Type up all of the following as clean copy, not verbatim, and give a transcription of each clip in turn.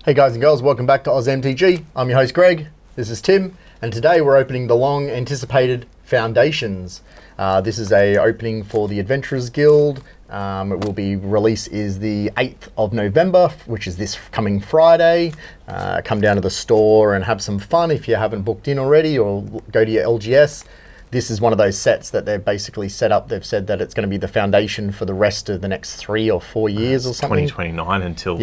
Hey guys and girls, welcome back to Oz MTG. I'm your host Greg, this is Tim, and today we're opening the long anticipated Foundations. This is a opening for the Adventurers Guild. It will be, release is the 8th of November, which is this coming Friday. Come down to the store and have some fun if you haven't booked in already, or go to your LGS. This is one of those sets that they've basically set up. They've said that it's going to be the foundation for the rest of the next 3 or 4 years or something. 2029 until...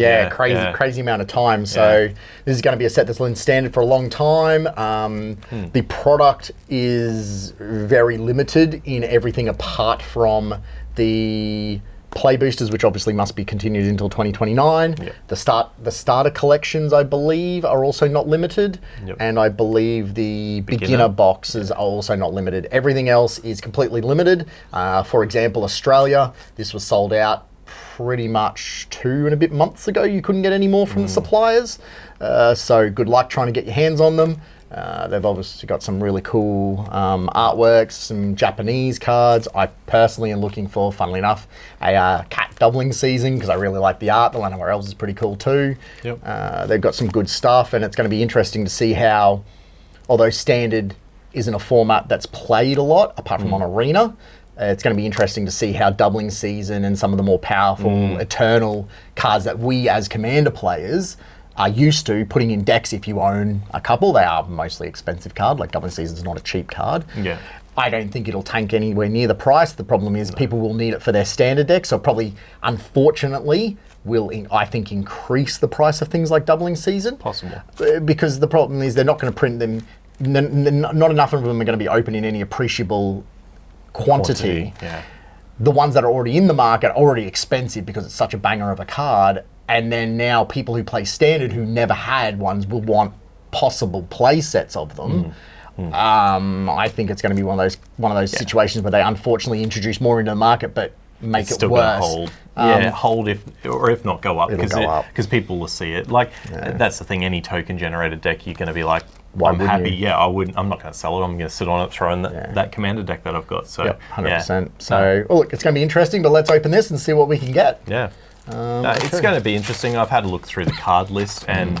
Crazy amount of time. So this is going to be a set that's been standard for a long time. The product is very limited in everything apart from the play boosters, which obviously must be continued until 2029. Yep. The starter collections, I believe, are also not limited. Yep. And I believe the beginner boxes are also not limited. Everything else is completely limited. For example, Australia, this was sold out pretty much 2 and a bit months ago. You couldn't get any more from the suppliers. So good luck trying to get your hands on them. They've obviously got some really cool artworks, some Japanese cards. I personally am looking for, funnily enough, a cat doubling season because I really like the art. The Lana Morels is pretty cool too. Yep. They've got some good stuff, and it's going to be interesting to see how, although standard isn't a format that's played a lot, apart from on Arena, it's going to be interesting to see how doubling season and some of the more powerful eternal cards that we as Commander players are used to putting in decks if you own a couple. They are mostly expensive card, like Doubling Season's not a cheap card. Yeah. I don't think it'll tank anywhere near the price. The problem is people will need it for their standard deck, so probably, unfortunately, will, I think, increase the price of things like Doubling Season. Possible. Because the problem is they're not going to print them, not enough of them are going to be open in any appreciable quantity. Yeah. The ones that are already in the market are already expensive because it's such a banger of a card. And then now people who play standard who never had ones will want possible play sets of them. I think it's going to be one of those situations where they unfortunately introduce more into the market, but make it worse. Hold. Hold if not go up, because people will see it. Like that's the thing. Any token generated deck, you're going to be like, I'm happy. Yeah, I wouldn't. I'm not going to sell it. I'm going to sit on it, throw in that commander deck that I've got. So 100%. So look, it's going to be interesting. But let's open this and see what we can get. Yeah. It's going to be interesting. I've had a look through the card list, and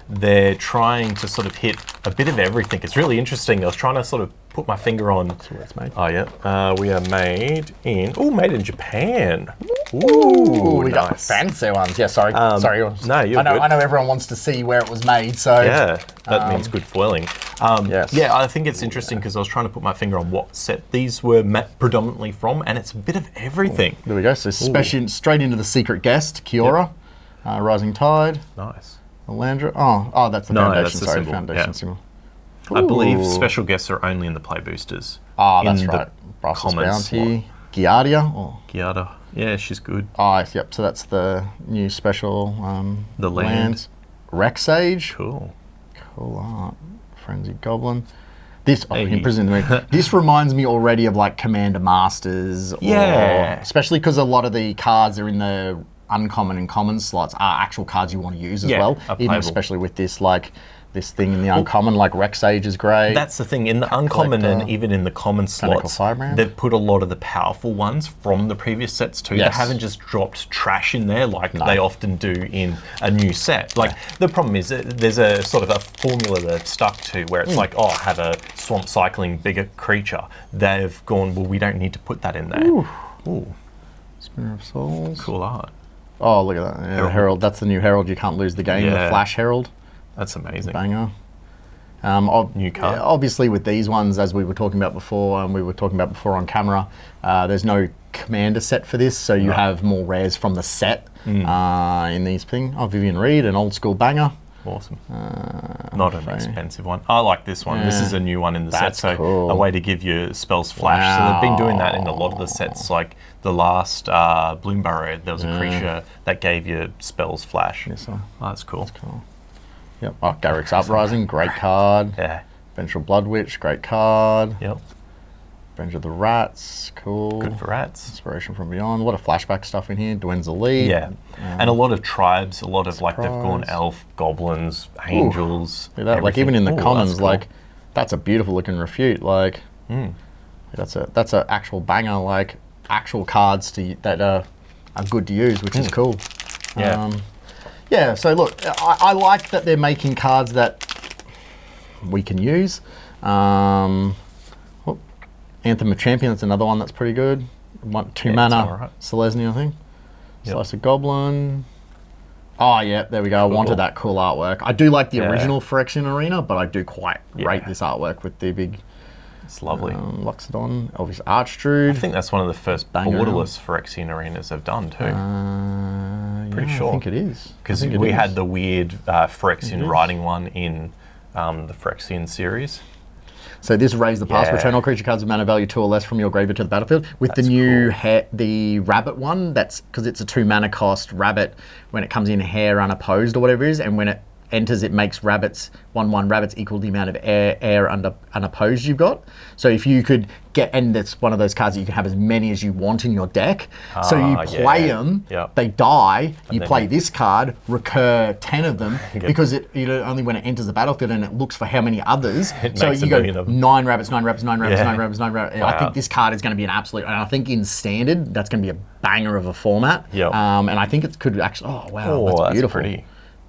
they're trying to sort of hit a bit of everything. It's really interesting. I was trying to sort of put my finger on. That's where it's made. Oh yeah, we are made in Japan. Ooh, we got fancy ones. Yeah, sorry. Sorry. No, you're good. I know everyone wants to see where it was made, so yeah, that means good foiling. Yes. Yeah, I think it's interesting because I was trying to put my finger on what set these were predominantly from, and it's a bit of everything. There we go. So straight into the secret guest, Kiora, Rising Tide. Nice. Elandra. Oh, that's the foundation. That's the sorry, symbol. Foundation symbol. I believe special guests are only in the play boosters. That's right. Brass's Bounty, Giardia. Giardia. Yeah, she's good. Yep. So that's the new special. The lands. Rexage. Cool. Cool art. Frenzied Goblin. This this reminds me already of like Commander Masters. Especially because a lot of the cards are in the uncommon and common slots are actual cards you want to use as well. Even especially with this this thing in the uncommon, like Rexage is great. That's the thing, in the uncommon and even in the common slots, they've put a lot of the powerful ones from the previous sets too. They haven't just dropped trash in there like they often do in a new set. Like the problem is that there's a sort of a formula they've stuck to where it's like, have a swamp cycling bigger creature. They've gone, well, we don't need to put that in there. Ooh. Spinner of Souls. Cool art. Oh, look at that. Yeah, Herald. That's the new Herald. You can't lose the game. The Flash Herald. That's amazing. Banger. New card. Obviously, with these ones, as we were talking about before, on camera, there's no commander set for this, so you have more rares from the set in these things. Vivian Reed, an old school banger. Awesome. Not an expensive one. I like this one. This is a new one in the set, so a way to give your spells flash. So they've been doing that in a lot of the sets, like the last Bloomburrow, there was a creature that gave you spells flash. Yes, sir. That's cool. That's cool. Yep. Garrick's Uprising, great card. Yeah. Vengeful Bloodwitch, great card. Yep. Revenge of the Rats, cool. Good for rats. Inspiration from Beyond. A lot of flashback stuff in here. Dwen's Elite. Yeah. And a lot of tribes, a lot of they've gone elf, goblins, angels. Like even in the commons, cool. That's a beautiful looking refute. That's a actual banger. Like actual cards that are good to use, which is cool. Yeah. Yeah, so look, I like that they're making cards that we can use. Anthem of Champions, another one that's pretty good. 2 mana, right. Selesny, I think. Yep. Slice of Goblin. Oh, yeah, there we go. Cool. I wanted that cool artwork. I do like the original Phyrexian Arena, but I do quite rate this artwork with the big... It's lovely. Luxodon, Elvish Archdruid. I think that's one of the first borderless Phyrexian Arenas they've done, too. Pretty sure. I think it is. Because we had the weird Phyrexian writing one in the Phyrexian series. So this raise the past, return all creature cards of mana value 2 or less from your graveyard to the battlefield. With the new the rabbit one, that's because it's a 2 mana cost rabbit. When it comes in hair unopposed or whatever it is, and when it enters, it makes rabbits 1/1 rabbits equal the amount of air unopposed you've got. So if you could get, and it's one of those cards that you can have as many as you want in your deck. So you play them, they die, and you play this card, recur 10 of them, because only when it enters the battlefield and it looks for how many others. So you go 9 rabbits, 9 rabbits, 9 rabbits, 9 rabbits, 9 rabbits. Wow. I think this card is going to be an absolute, and I think in standard, that's going to be a banger of a format. And I think it could actually, that's beautiful. Pretty.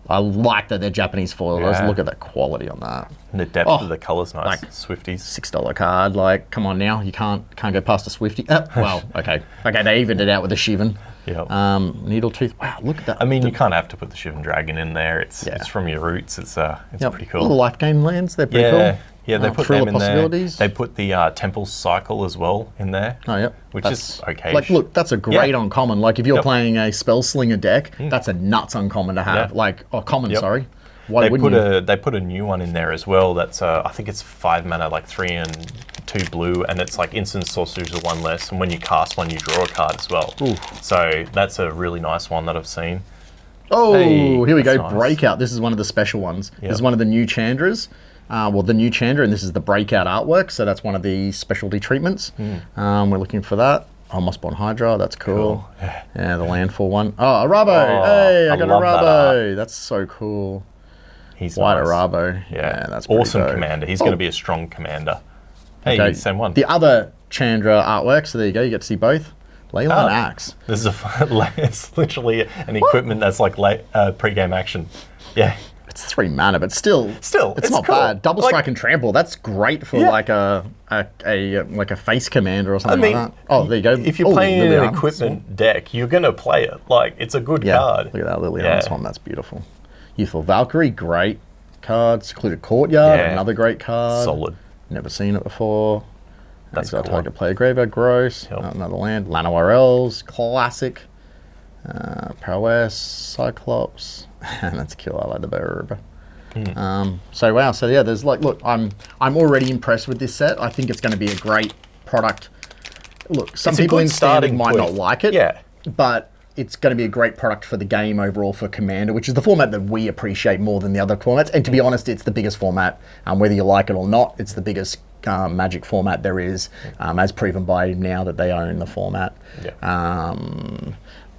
I like that they're Japanese foil. Let's look at the quality on that. And the depth of the colour's nice. Like Swifties. $6 card. Like, come on now. You can't go past a Swiftie. Well, okay. Okay, they evened it out with a Shivan. Needle Tooth. Wow, look at that. I mean, you can't have to put the Shivan Dragon in there. It's from your roots. It's pretty cool. Little life game lands. They're pretty cool. Yeah, they put them in there. They put the Temple Cycle as well in there. Oh, yep. Which is okay. Like, look, that's a great uncommon. Like, if you're playing a Spellslinger deck, that's a nuts uncommon to have. Like, common, sorry. Why wouldn't you? They put a new one in there as well. That's I think it's 5 mana, like 3 and 2 blue, and it's like instant sorceries are 1 less. And when you cast one, you draw a card as well. Ooh. So that's a really nice one that I've seen. Oh, here we go. Nice. Breakout. This is one of the special ones. This is one of the new Chandras. The new Chandra, and this is the breakout artwork, so that's one of the specialty treatments. We're looking for that. Oh, Mossborn Hydra, that's cool. Yeah, the landfall one. Oh, a Rabo! Hey, I got a Rabo! That's so cool. He's White nice. Rabo. Yeah, that's awesome commander. He's going to be a strong commander. Hey, same one. The other Chandra artwork, so there you go, you get to see both. Leyline Axe. This is it's literally an equipment that's like pre-game action. Yeah. It's 3 mana, but still, it's not cool. bad. Double strike and trample. That's great for like a face commander or something like that. Oh, there you go. If you're playing in an equipment deck, you're gonna play it. Like, it's a good card. Look at that Liliana's one. That's beautiful. Youthful Valkyrie, great card. Secluded Courtyard, another great card. Solid. Never seen it before. That's cool. Target player graveyard, gross. Another land. Llanowar Elves, classic. Prowess, Cyclops. That's cool. I like the Burb. So wow. So yeah, there's look. I'm already impressed with this set. I think it's going to be a great product. Look, some people in Standard might not like it. But it's going to be a great product for the game overall for Commander, which is the format that we appreciate more than the other formats. And to be honest, it's the biggest format. Whether you like it or not, it's the biggest Magic format there is, as proven by now that they own the format.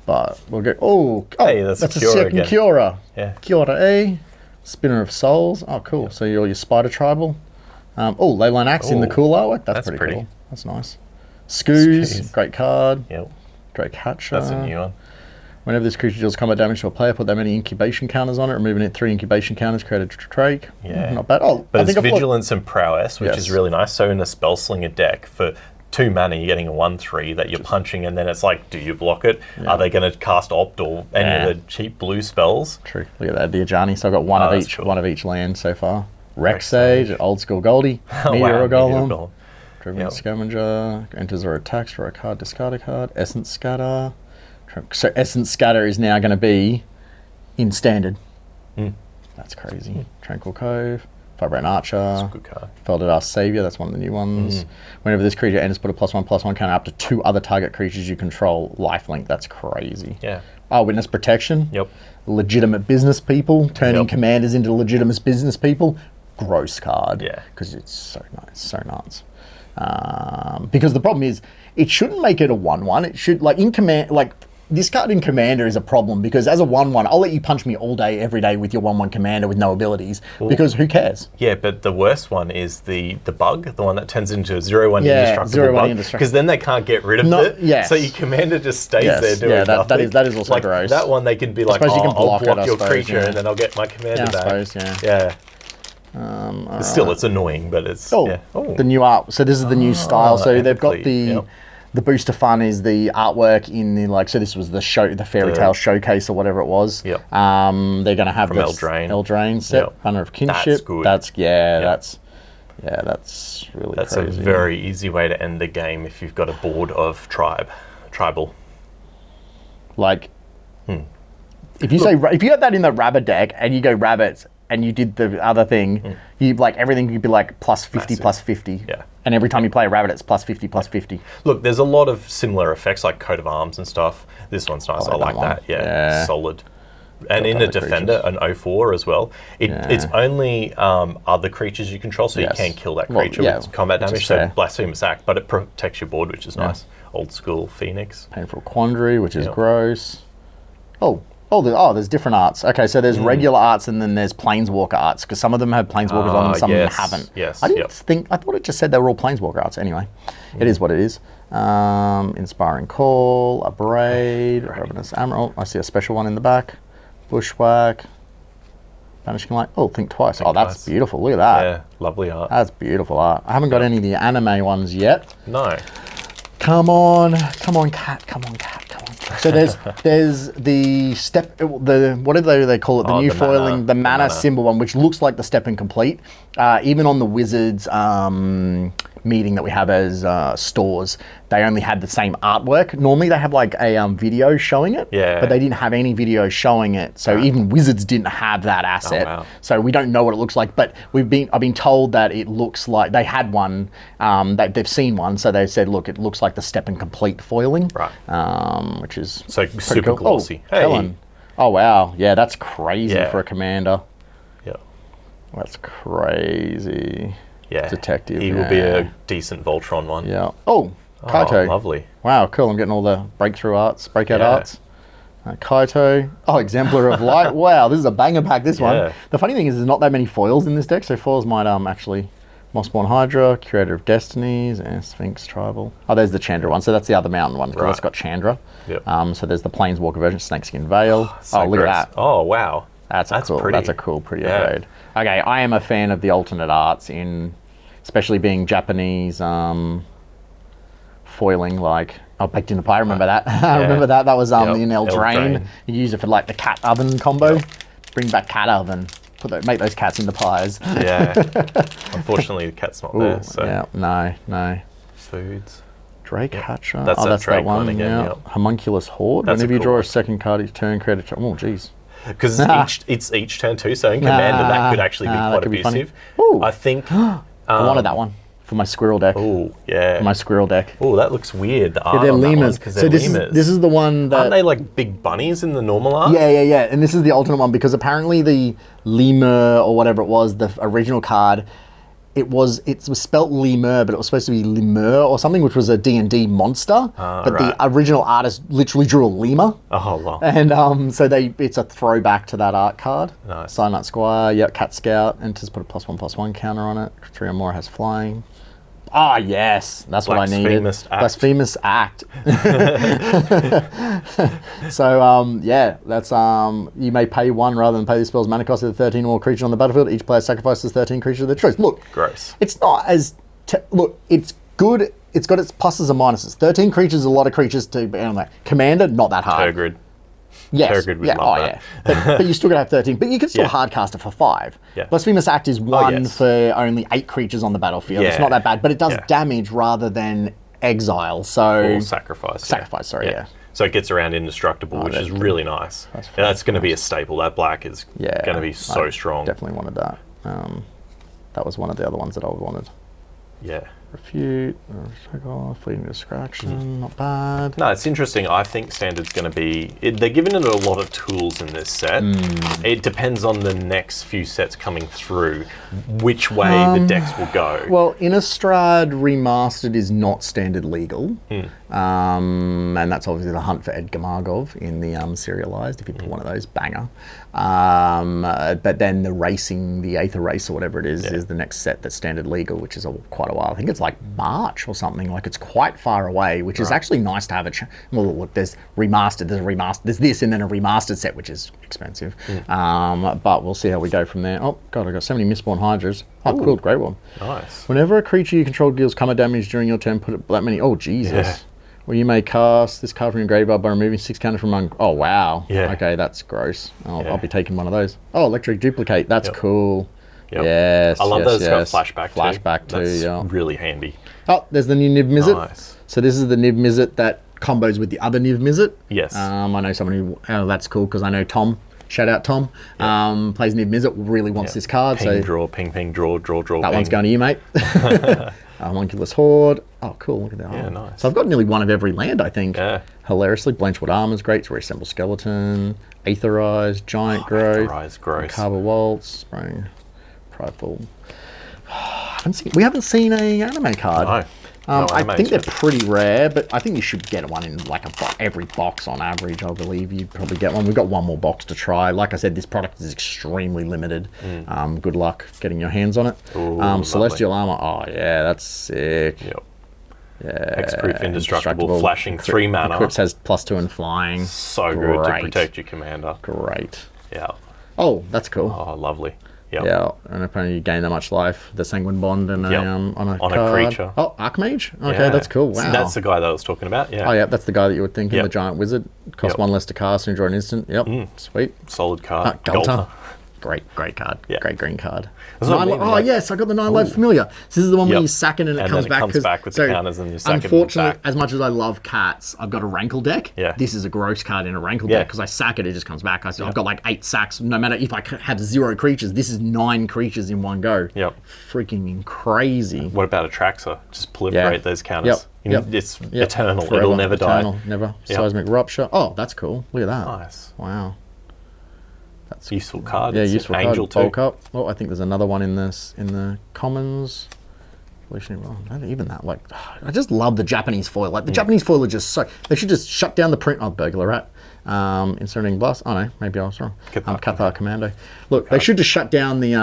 But we'll go. Hey, that's a second Kiora. Kiora, Spinner of Souls. Oh, cool. So you're your Spider Tribal. Leyline Axe in the cool artwork. That's pretty cool. That's nice. Scoos, great card. Great catcher. That's a new one. Whenever this creature deals combat damage to a player, put that many incubation counters on it. Removing it 3 incubation counters, create a Drake. Not bad. But it's Vigilance and Prowess, which is really nice. So in a Spellslinger deck, for 2 mana, you're getting a 1/3 that you're punching, and then it's like, do you block it? Are they going to cast Opt or any of the cheap blue spells? True. Look at that, Diajani. So I've got one of each land so far. Rex Sage, Old School Goldie, Meteor Golem, Driven Scavenger, enters or attacks for a card, discard a card, Essence Scatter. So Essence Scatter is now going to be in Standard. That's crazy. Tranquil Cove. Firebrand Archer. That's a good card. Feldar Savior, that's one of the new ones. Whenever this creature enters, put a +1/+1 counter up to 2 other target creatures you control. Lifelink, that's crazy. Witness Protection. Legitimate business people, turning commanders into legitimate business people. Gross card. Because it's so nice, so nuts. Because the problem is, it shouldn't make it a 1/1. It should, like in command, like this card in Commander is a problem because as a 1/1, I'll let you punch me all day, every day with your 1/1 Commander with no abilities because who cares? Yeah, but the worst one is the bug, the one that turns into a 0/1 indestructible bug. Because then they can't get rid of it. Yes. So your Commander just stays there doing nothing. That is also like, gross. That one they can be like, you can I'll block it, your creature and then I'll get my Commander back. I suppose, yeah. Still, it's annoying, but it's... the new art. So this is the new style. So they've got the booster fun is the artwork in the so this was the Fairy Tale showcase or whatever it was. Yep. They're going to have from this Eldraine set, Banner of Kinship. That's good. That's really That's crazy. A very easy way to end the game if you've got a board of tribal. Like, if you if you had that in the rabbit deck and you go rabbits and you did the other thing, you everything could be like plus 50, plus 50. Yeah. And every time you play a rabbit, it's plus 50, plus 50. Look, there's a lot of similar effects like coat of arms and stuff. This one's nice. I like that. Yeah, solid. And in a Defender, an 0/4 as well. It's only other creatures you control, so you can kill that creature with combat damage. So Blasphemous Act, but it protects your board, which is nice. Old school Phoenix. Painful Quandary, which is gross. There's different arts. Okay, so there's regular arts and then there's Planeswalker arts, because some of them have Planeswalkers on them, some of them haven't. Yes, I thought it just said they were all Planeswalker arts. Anyway, it is what it is. Inspiring Call, Abrade, Ravenous Admiral. I see a special one in the back. Bushwhack. Banishing Light. Think twice. That's beautiful. Look at that. Yeah, lovely art. That's beautiful art. I haven't got any of the anime ones yet. No. Come on, cat. So there's the what do they call it? The new foiling, the mana symbol one, which looks like the Step Incomplete. Even on the Wizards meeting that we have as stores, they only had the same artwork. Normally they have like a video showing it, but they didn't have any video showing it. So even Wizards didn't have that asset. Oh, wow. So we don't know what it looks like. But I've been told that it looks like they had one. That they've seen one, so they said, look, it looks like the Step Incomplete foiling, which is so super cool. glossy. Oh wow, yeah, that's crazy for a commander. Yeah, that's crazy. Yeah, detective. He will be a decent Voltron one. Yeah. Kaito. Lovely. Wow, cool. I'm getting all the breakout arts. Kaito. Exemplar of Light. Wow, this is a banger pack, this one. The funny thing is there's not that many foils in this deck, so foils might actually... Mossborn Hydra, Curator of Destinies, and Sphinx Tribal. There's the Chandra one, so that's the other mountain one, because it's got Chandra. Yep. So there's the Planeswalker version, Snakeskin Veil. Look at that. Oh, wow. That's a cool, pretty upgrade. Okay, I am a fan of the alternate arts especially being Japanese foiling, Baked in the Pie. I remember that. I remember that. That was in Eldraine. You use it for the cat oven combo. Bring back cat oven. Make those cats into pies. Yeah. Unfortunately, the cat's not there. So. Yeah. No. Foods. Drake Hatcher. That's that one again. Homunculus Horde. Whenever you draw a second card each turn, create a... Oh, jeez. Because it's each turn too, so in Commander that could actually be quite abusive. I think... I wanted that one for my squirrel deck. Oh, yeah. For my squirrel deck. Oh, that looks weird. The art they're on lemurs. Because they're lemurs. This is the one that... Aren't they like big bunnies in the normal art? Yeah. And this is the alternate one, because apparently the lemur or whatever it was, the original card, it was spelt lemur, but it was supposed to be lemur or something, which was a D&D monster. But the original artist literally drew a lemur. Oh, wow. And so it's a throwback to that art card. Nice. Silent Squire, Cat Scout, enters, put a +1/+1 counter on it. 3 or more has flying. Yes, that's what I needed. Blasphemous Act. So, that's you may pay 1 rather than pay the spell's mana cost of the 13 or more creatures on the battlefield. Each player sacrifices 13 creatures of their choice. Look, gross. It's not as it's good. It's got its pluses and minuses. 13 creatures is a lot of creatures to be on that. Commander, not that hard. Tergrid. Yes. Tergrid would love that. But you still got to have 13. But you can still hardcast it for 5. Yeah. Blasphemous Act is 1 for only 8 creatures on the battlefield. It's not that bad, but it does damage rather than exile. Or sacrifice. Sacrifice, sorry. So it gets around indestructible, which is really nice. That's going to be a staple. That black is going to be so strong. Definitely wanted that. That was one of the other ones that I wanted. Yeah. Refute, take off, fleeting distraction, not bad. No, it's interesting. I think Standard's going to be... they're giving it a lot of tools in this set. It depends on the next few sets coming through, which way the decks will go. Well, Innistrad Remastered is not Standard legal. And that's obviously the hunt for Edgar Margov in the serialized, if you put one of those, banger. But then the racing, the Aether Race or whatever it is the next set that's Standard legal, which is quite a while. I think it's like March or something. Like it's quite far away, which is actually nice to have well, look, there's remastered, there's this, and then a remastered set, which is expensive. But we'll see how we go from there. Oh god, I got so many Mistborn Hydras. Oh, cool, great one. Nice. Whenever a creature you control deals combat damage during your turn, put it that many. Oh Jesus. Yeah. Well, you may cast this card from your graveyard by removing 6 counters from among... Oh, wow. Yeah. Okay, that's gross. I'll be taking one of those. Oh, Electric Duplicate. That's cool. Yep. Yes, I love that it's got flashback too. Flashback too, That's really handy. Oh, there's the new Niv Mizzet. Nice. So this is the Niv Mizzet that combos with the other Niv Mizzet. Yes. I know someone who... Oh, that's cool, because I know Tom. Shout out Tom. Plays Niv Mizzet, really wants this card. Ping, draw, ping, ping, draw, that ping. one's going to you, mate. Homunculus Horde. Oh, cool. Look at that. Yeah, nice. So I've got nearly one of every land, I think. Yeah. Hilariously. Blanchwood Armor's great. To reassemble Skeleton. Aetherize. Giant Growth. Aetherize, gross. Carver Waltz. Spring. Prideful. We haven't seen a anime card. No. I think they're pretty rare, but I think you should get one in like every box on average. I believe you'd probably get one. We've got one more box to try. Like I said, this product is extremely limited. Good luck getting your hands on it. Ooh, Celestial Armor. Oh yeah, that's sick. Yep. Yeah. Hexproof, indestructible, flashing 3 mana. Eclipse has +2 and flying. So good to protect your commander. Great. Yeah. Oh, that's cool. Oh, lovely. Yep. Yeah, and apparently you gain that much life. The Sanguine Bond and on a creature. Oh, Archmage? Okay, that's cool. Wow. So that's the guy that I was talking about, yeah. Oh, yeah, that's the guy that you would think in the Giant Wizard. Cost 1 less to cast and draw an instant. Yep, sweet. Solid card. Galta. Great card. Yeah. Great green card. Yes, I got the 9-life Familiar. So this is the one where you sack it and it comes back. And then it comes back with the counters and you sack it back. Unfortunately, as much as I love cats, I've got a Rankle deck. Yeah. This is a gross card in a Rankle deck because I sack it, it just comes back. I've got like 8 sacks. No matter if I have 0 creatures, this is 9 creatures in one go. Yep. Freaking crazy. What about Atraxa? Just proliferate those counters. It's eternal. Forever. It'll never die. Never. Seismic Rupture. Oh, that's cool. Look at that. Nice. Wow. That's useful card. Yeah, it's useful Angel card. too. Bulk up. Oh, I think there's another one in the commons. Not even that. Like, I just love the Japanese foil. Like the Japanese foil are just so. They should just shut down the print. Oh, Burglar Rat. Inserting Blast. Oh no, maybe I was wrong. Cathar Commando. Look, they should just shut down the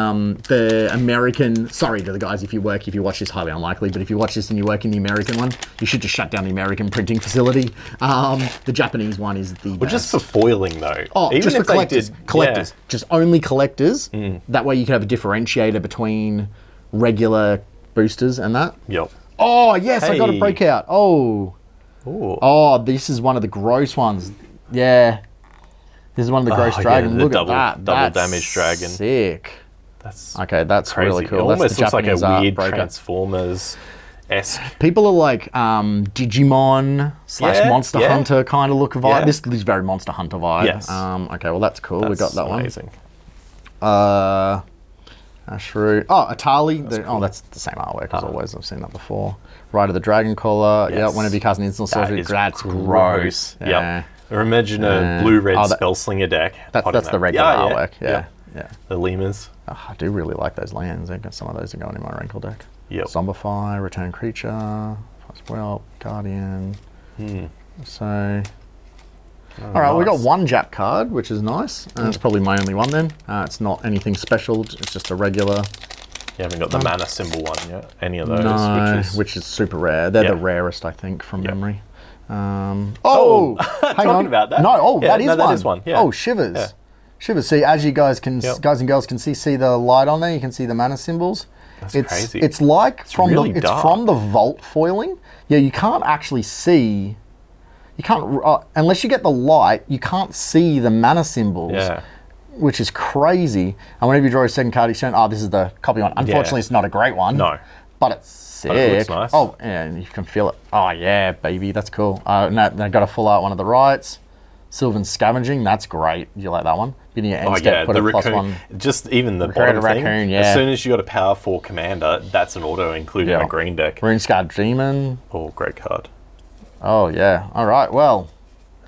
American. Sorry to the guys if you watch this, highly unlikely. But if you watch this and you work in the American one, you should just shut down the American printing facility. The Japanese one is the. Well, just for foiling though. Oh, even just for collectors. Collectors. Just only collectors. That way you can have a differentiator between regular boosters and that. Yep. Oh yes, I got a breakout. Oh. Ooh. Oh, this is one of the gross ones. Yeah. This is one of the gross dragons. Look at that. Double damage dragon. Sick. That's crazy. Really cool. It almost looks like a weird Transformers-esque. People are like Digimon / Monster Hunter kind of look vibe. Yeah. This is very Monster Hunter vibe. Yes. Okay, well that's cool. We got that amazing. One. Ashru. Oh, Atali. Cool. Oh, that's the same artwork as always. I've seen that before. Ride of the Dragon Caller. Yes. Yeah, whenever you cast an instant sorcery, that's gross. Yeah. Yep. Or imagine a blue-red Spellslinger deck. That's the regular artwork. Yeah. The lemurs. Oh, I do really like those lands. I got some of those are going in my Rankle deck. Yep. Zombify, Return Creature, as well, Guardian. So. All right, we got one Jap card, which is nice. It's probably my only one then. It's not anything special. It's just a regular. You haven't got the mana symbol one yet. Any of those? No, which is super rare. They're the rarest, I think, from memory. Hang on. About that. No, that is one. Yeah. Oh, Shivers. Yeah. Shivers. See, as you guys and girls can see the light on there. You can see the mana symbols. That's crazy. It's like from the vault foiling. Yeah, you can't actually see. You can't unless you get the light. You can't see the mana symbols. Yeah. Which is crazy. And whenever you draw a second card, you say, "Oh, this is the copy one." Unfortunately, it's not a great one. No. But it's sick. But it looks nice. Oh, yeah, and you can feel it. Oh, yeah, baby, that's cool. They got a full art one of the rights. Sylvan Scavenging, that's great. You like that one? Beginning your end step, put the a raccoon. +1. Just even the Recruit bottom a thing. raccoon, yeah. As soon as you got a power 4 commander, that's an auto included in a green deck. Runescarred Demon. Oh, great card. Oh yeah. All right. Well,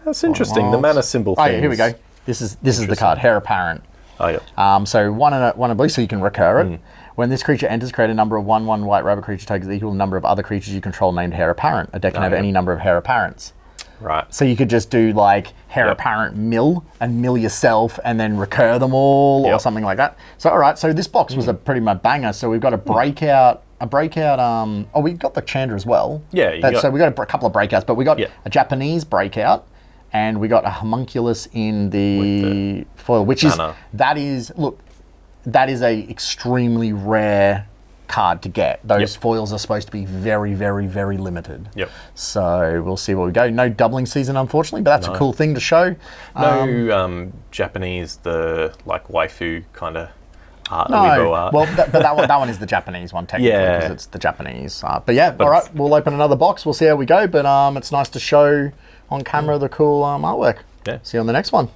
that's interesting. The mana symbol thing. Oh yeah, here we go. This is the card, Heir Apparent. Oh yeah. So one and blue, so you can recur it. When this creature enters, create a number of 1/1 white rabbit creature tokens equal to the number of other creatures you control named Heir Apparent. A deck can have any number of Heir Apparents. Right. So you could just do like Heir Apparent mill and mill yourself and then recur them all or something like that. So all right, so this box was a pretty much banger. So we've got a breakout. Oh, we got the Chandra as well. Yeah. So we got a couple of breakouts, but we got a Japanese breakout. And we got a homunculus in the foil, which that is a extremely rare card to get. Those foils are supposed to be very, very, very limited. Yep. So we'll see where we go. No doubling season, unfortunately, but that's a cool thing to show. No Japanese, the like waifu kind of art. Art. Well, that one is the Japanese one technically because it's the Japanese art. But all right, we'll open another box. We'll see how we go. But it's nice to show on camera the cool artwork. Yeah. See you on the next one.